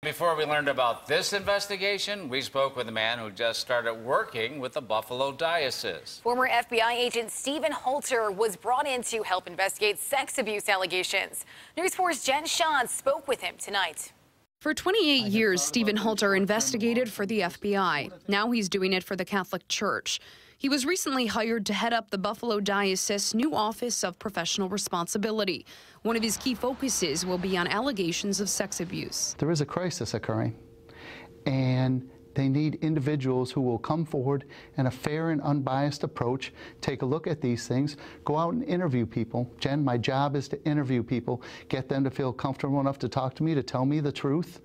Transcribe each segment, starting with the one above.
Before we learned about this investigation, we spoke with a man who just started working with the Buffalo Diocese. Former FBI agent Stephen Halter was brought in to help investigate sex abuse allegations. News 4's Jen Shantz spoke with him tonight. For 28 years, Stephen Halter investigated for the FBI. Now he's doing it for the Catholic Church. He was recently hired to head up the Buffalo Diocese's new Office of Professional Responsibility. One of his key focuses will be on allegations of sex abuse. There is a crisis occurring, and they need individuals who will come forward in a fair and unbiased approach, take a look at these things, go out and interview people. Jen, my job is to interview people, get them to feel comfortable enough to talk to me, to tell me the truth,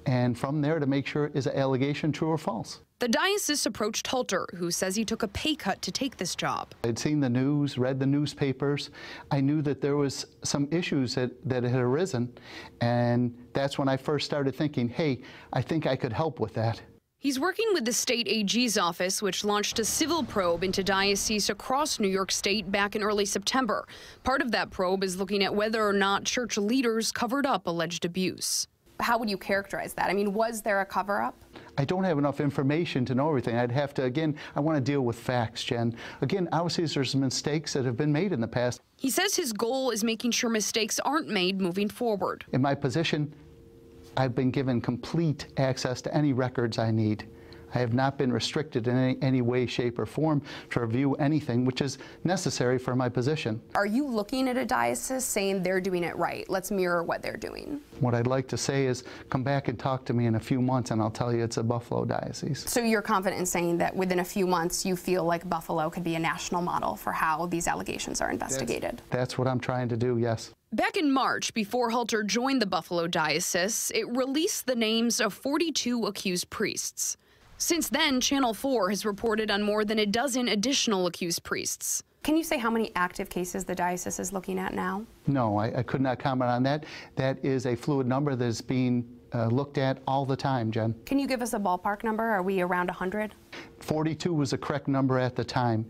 and from there to make sure, is an allegation true or false? The diocese approached Halter, who says he took a pay cut to take this job. I'd seen the news, read the newspapers. I knew that there was some issues that had arisen, and that's when I first started thinking, hey, I think I could help with that. He's working with the state AG's office, which launched a civil probe into dioceses across New York State back in early September. Part of that probe is looking at whether or not church leaders covered up alleged abuse. How would you characterize that? I mean, was there a cover-up? I don't have enough information to know everything. I'd have to, again, I want to deal with facts, Jen. Again, obviously there's mistakes that have been made in the past. He says his goal is making sure mistakes aren't made moving forward. In my position, I've been given complete access to any records I need. I have not been restricted in any way, shape, or form to review anything which is necessary for my position. Are you looking at a diocese saying they're doing it right? Let's mirror what they're doing. What I'd like to say is come back and talk to me in a few months and I'll tell you it's a Buffalo Diocese. So you're confident in saying that within a few months you feel like Buffalo could be a national model for how these allegations are investigated? That's what I'm trying to do, yes. Back in March, before Halter joined the Buffalo Diocese, it released the names of 42 accused priests. Since then, Channel 4 has reported on more than a dozen additional accused priests. Can you say how many active cases the diocese is looking at now? No, I could not comment on that. That is a fluid number that is being looked at all the time, Jen. Can you give us a ballpark number? Are we around 100? 42 was the correct number at the time.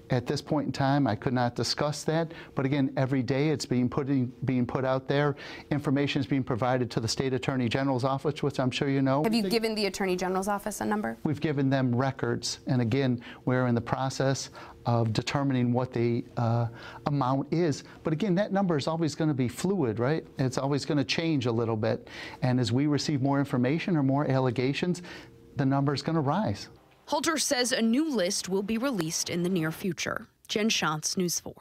At this point in time, I could not discuss that, but again, every day it's being put out there. Information is being provided to the State Attorney General's office, which I'm sure you know. Have you given the Attorney General's office a number? We've given them records, and again, we're in the process of determining what the amount is. But again, that number is always going to be fluid, right? It's always going to change a little bit. And as we receive more information or more allegations, the number is going to rise. Halter says a new list will be released in the near future. Jen Shantz, News 4.